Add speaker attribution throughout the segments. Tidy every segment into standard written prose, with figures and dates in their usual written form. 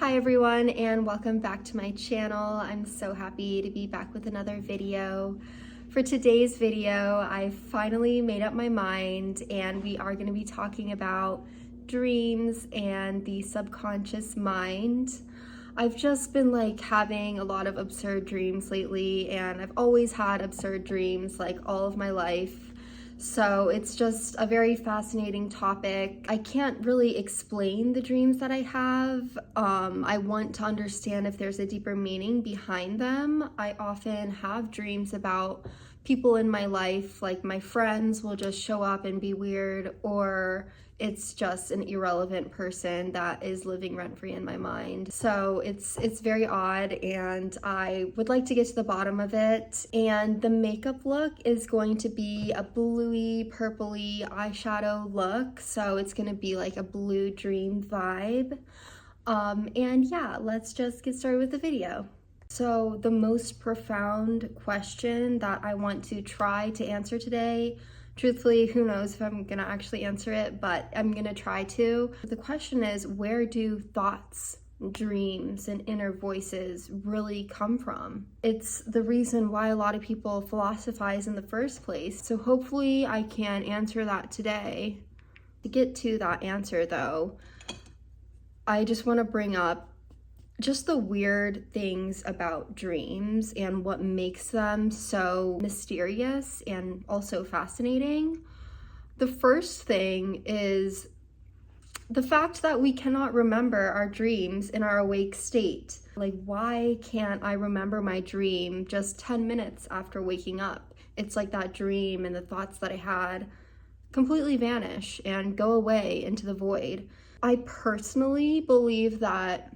Speaker 1: Hi everyone, and welcome back to my channel. I'm so happy to be back with another video. For today's video, I finally made up my mind and we are going to be talking about dreams and the subconscious mind. I've just been having a lot of absurd dreams lately, and I've always had absurd dreams all of my life. So it's just a very fascinating topic. I can't really explain the dreams that I have. I want to understand if there's a deeper meaning behind them. I often have dreams about people in my life, like my friends will just show up and be weird, or it's just an irrelevant person that is living rent-free in my mind. So it's very odd, and I would like to get to the bottom of it. And the makeup look is going to be a bluey, purpley eyeshadow look. So it's gonna be like a blue dream vibe. And yeah, let's just get started with the video. So the most profound question that I want to try to answer today, truthfully, who knows if I'm gonna actually answer it, but I'm gonna try to. The question is, where do thoughts, dreams, and inner voices really come from? It's the reason why a lot of people philosophize in the first place. So hopefully I can answer that today. To get to that answer though, I just wanna bring up just the weird things about dreams and what makes them so mysterious and also fascinating. The first thing is the fact that we cannot remember our dreams in our awake state. Why can't I remember my dream just 10 minutes after waking up? It's like that dream and the thoughts that I had completely vanish and go away into the void. I personally believe that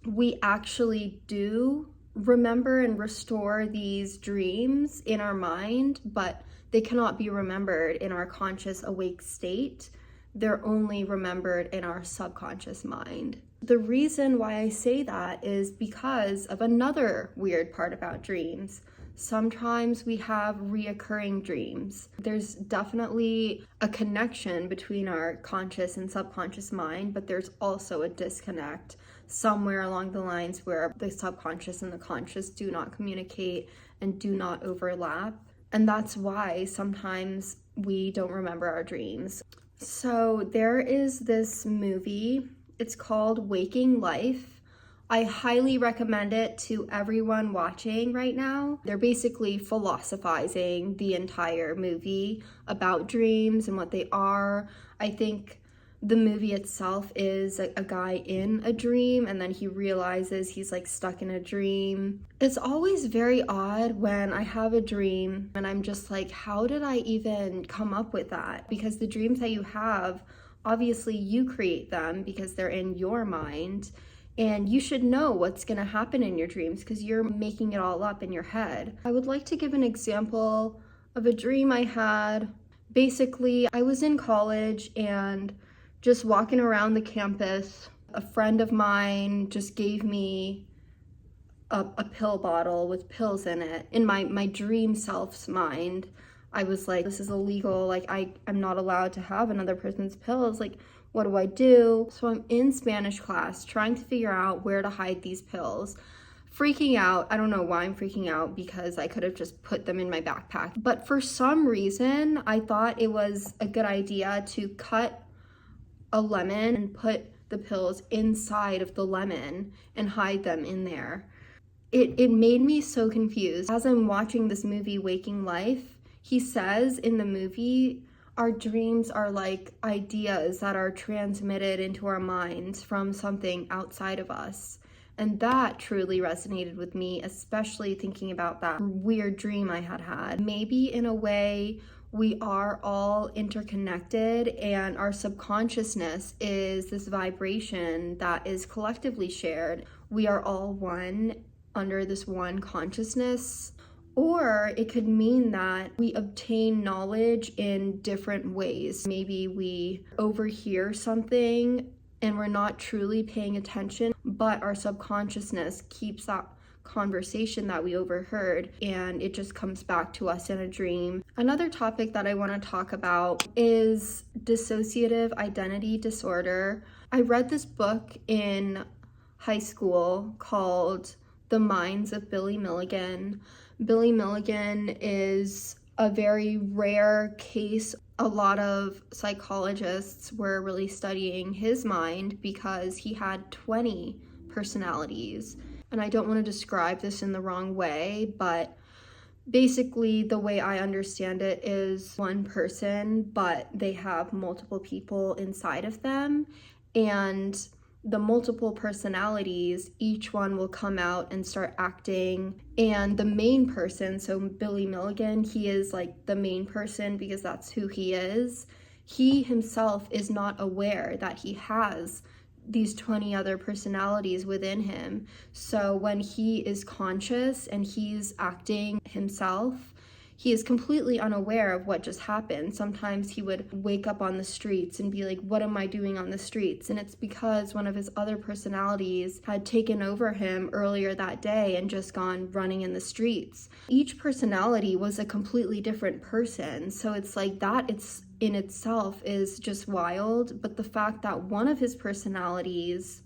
Speaker 1: we actually do remember and restore these dreams in our mind, but they cannot be remembered in our conscious awake state. They're only remembered in our subconscious mind. The reason why I say that is because of another weird part about dreams. Sometimes we have reoccurring dreams. There's definitely a connection between our conscious and subconscious mind, but there's also a disconnect somewhere along the lines where the subconscious and the conscious do not communicate and do not overlap. And that's why sometimes we don't remember our dreams. So there is this movie, it's called Waking Life. I highly recommend it to everyone watching right now. They're basically philosophizing the entire movie about dreams and what they are. I think the movie itself is a guy in a dream, and then he realizes he's stuck in a dream. It's always very odd when I have a dream and I'm just how did I even come up with that? Because the dreams that you have, obviously you create them because they're in your mind. And you should know what's gonna happen in your dreams because you're making it all up in your head. I would like to give an example of a dream I had. Basically, I was in college and just walking around the campus. A friend of mine just gave me a pill bottle with pills in it. In my dream self's mind, I was like, this is illegal. I'm not allowed to have another person's pills. What do I do? So I'm in Spanish class trying to figure out where to hide these pills. Freaking out. I don't know why I'm freaking out because I could have just put them in my backpack. But for some reason, I thought it was a good idea to cut a lemon and put the pills inside of the lemon and hide them in there. It made me so confused. As I'm watching this movie, Waking Life, he says in the movie, our dreams are like ideas that are transmitted into our minds from something outside of us. And that truly resonated with me, especially thinking about that weird dream I had. Maybe in a way, we are all interconnected, and our subconsciousness is this vibration that is collectively shared. We are all one under this one consciousness. Or it could mean that we obtain knowledge in different ways. Maybe we overhear something and we're not truly paying attention, but our subconsciousness keeps that conversation that we overheard and it just comes back to us in a dream. Another topic that I want to talk about is dissociative identity disorder. I read this book in high school called The Minds of Billy Milligan. Billy Milligan is a very rare case. A lot of psychologists were really studying his mind because he had 20 personalities. And I don't want to describe this in the wrong way, but basically the way I understand it is one person, but they have multiple people inside of them. And the multiple personalities, each one will come out and start acting. And the main person, so Billy Milligan, he is like the main person because that's who he is. He himself is not aware that he has these 20 other personalities within him. So when he is conscious and he's acting himself, he is completely unaware of what just happened. Sometimes he would wake up on the streets and be like, what am I doing on the streets? And it's because one of his other personalities had taken over him earlier that day and just gone running in the streets. Each personality was a completely different person. So it's like that, it's in itself is just wild. But the fact that one of his personalities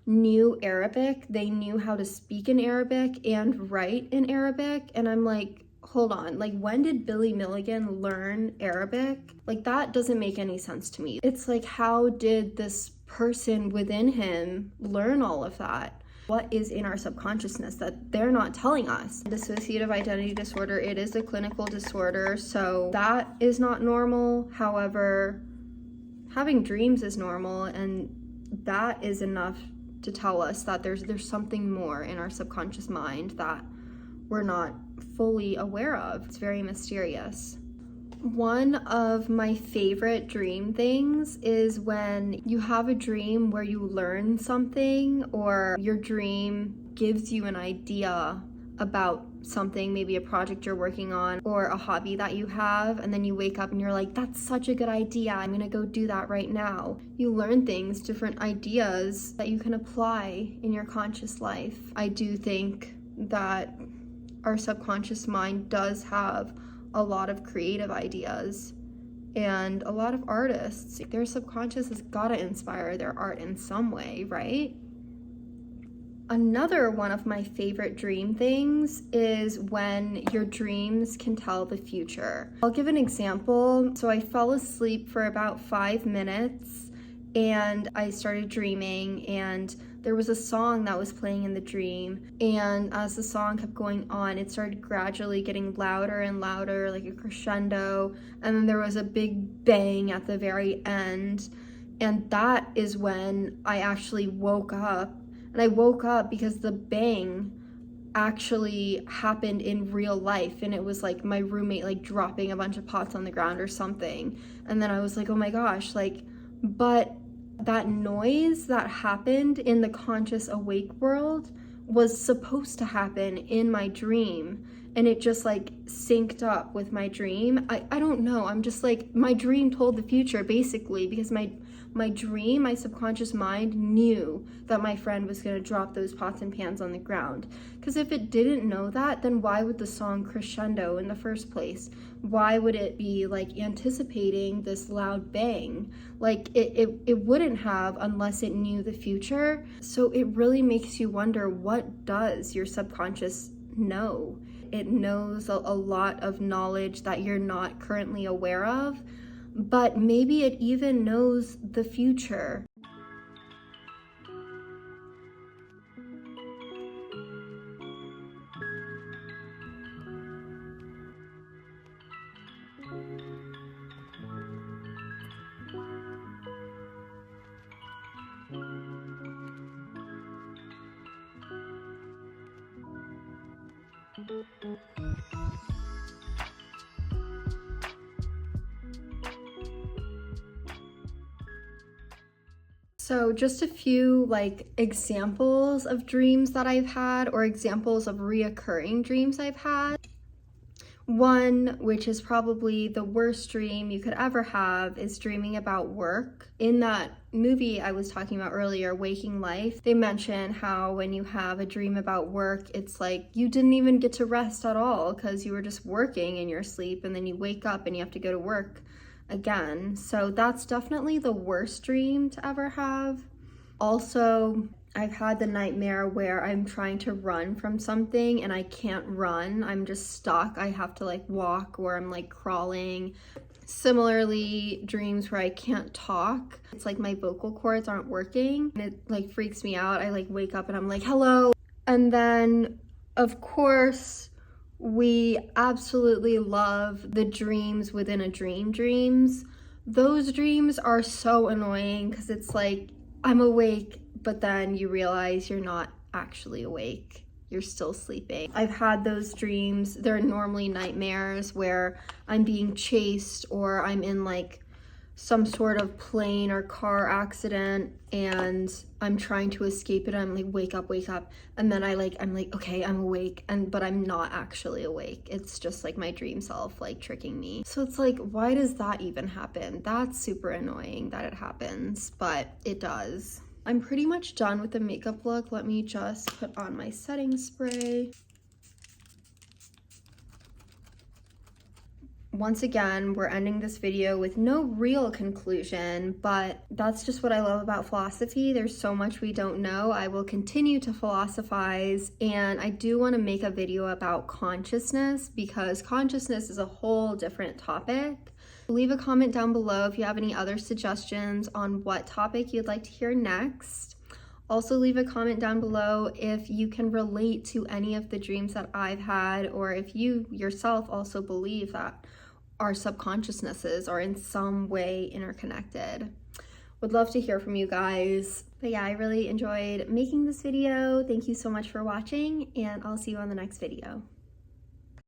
Speaker 1: knew Arabic, they knew how to speak in Arabic and write in Arabic, and I'm like, hold on, like when did Billy Milligan learn Arabic? Like that doesn't make any sense to me. It's like, how did this person within him learn all of that? What is in our subconsciousness that they're not telling us? Dissociative identity disorder, it is a clinical disorder, so that is not normal. However, having dreams is normal, and that is enough to tell us that there's something more in our subconscious mind that we're not fully aware of. It's very mysterious. One of my favorite dream things is when you have a dream where you learn something, or your dream gives you an idea about something, maybe a project you're working on or a hobby that you have, and then you wake up and you're like, that's such a good idea, I'm gonna go do that right now. You learn things, different ideas that you can apply in your conscious life. I do think that our subconscious mind does have a lot of creative ideas, and a lot of artists, their subconscious has got to inspire their art in some way, right? Another one of my favorite dream things is when your dreams can tell the future. I'll give an example. So I fell asleep for about 5 minutes and I started dreaming, and there was a song that was playing in the dream, and as the song kept going on, it started gradually getting louder and louder, like a crescendo, and then there was a big bang at the very end. And that is when I actually woke up. And I woke up because the bang actually happened in real life, and it was like my roommate like dropping a bunch of pots on the ground or something. And then I was like, oh my gosh, like, but that noise that happened in the conscious awake world was supposed to happen in my dream, and it just like synced up with my dream. I don't know, I'm just like, my dream told the future basically, because my dream, my subconscious mind knew that my friend was going to drop those pots and pans on the ground. Because if it didn't know that, then why would the song crescendo in the first place? Why would it be like anticipating this loud bang? Like it wouldn't have unless it knew the future. So it really makes you wonder, what does your subconscious know? It knows a lot of knowledge that you're not currently aware of, but maybe it even knows the future. So just a few like examples of dreams that I've had, or examples of reoccurring dreams I've had. One, which is probably the worst dream you could ever have, is dreaming about work. In that movie I was talking about earlier, Waking Life, they mention how when you have a dream about work, it's like you didn't even get to rest at all because you were just working in your sleep, and then you wake up and you have to go to work again. So that's definitely the worst dream to ever have. Also, I've had the nightmare where I'm trying to run from something and I can't run. I'm just stuck. I have to like walk, or I'm like crawling. Similarly, dreams where I can't talk. It's like my vocal cords aren't working and it like freaks me out. I like wake up and I'm like, hello. And then of course, we absolutely love the dreams within a dream dreams. Those dreams are so annoying because it's like I'm awake, but then you realize you're not actually awake. You're still sleeping. I've had those dreams. They're normally nightmares where I'm being chased or I'm in like some sort of plane or car accident and I'm trying to escape it. I'm like, wake up. And then I'm like, okay, I'm awake. But I'm not actually awake. It's just like my dream self like tricking me. So it's like, why does that even happen? That's super annoying that it happens, but it does. I'm pretty much done with the makeup look. Let me just put on my setting spray. Once again, we're ending this video with no real conclusion, but that's just what I love about philosophy. There's so much we don't know. I will continue to philosophize, and I do want to make a video about consciousness because consciousness is a whole different topic. Leave a comment down below if you have any other suggestions on what topic you'd like to hear next. Also leave a comment down below if you can relate to any of the dreams that I've had, or if you yourself also believe that our subconsciousnesses are in some way interconnected. Would love to hear from you guys. But yeah, I really enjoyed making this video. Thank you so much for watching, and I'll see you on the next video.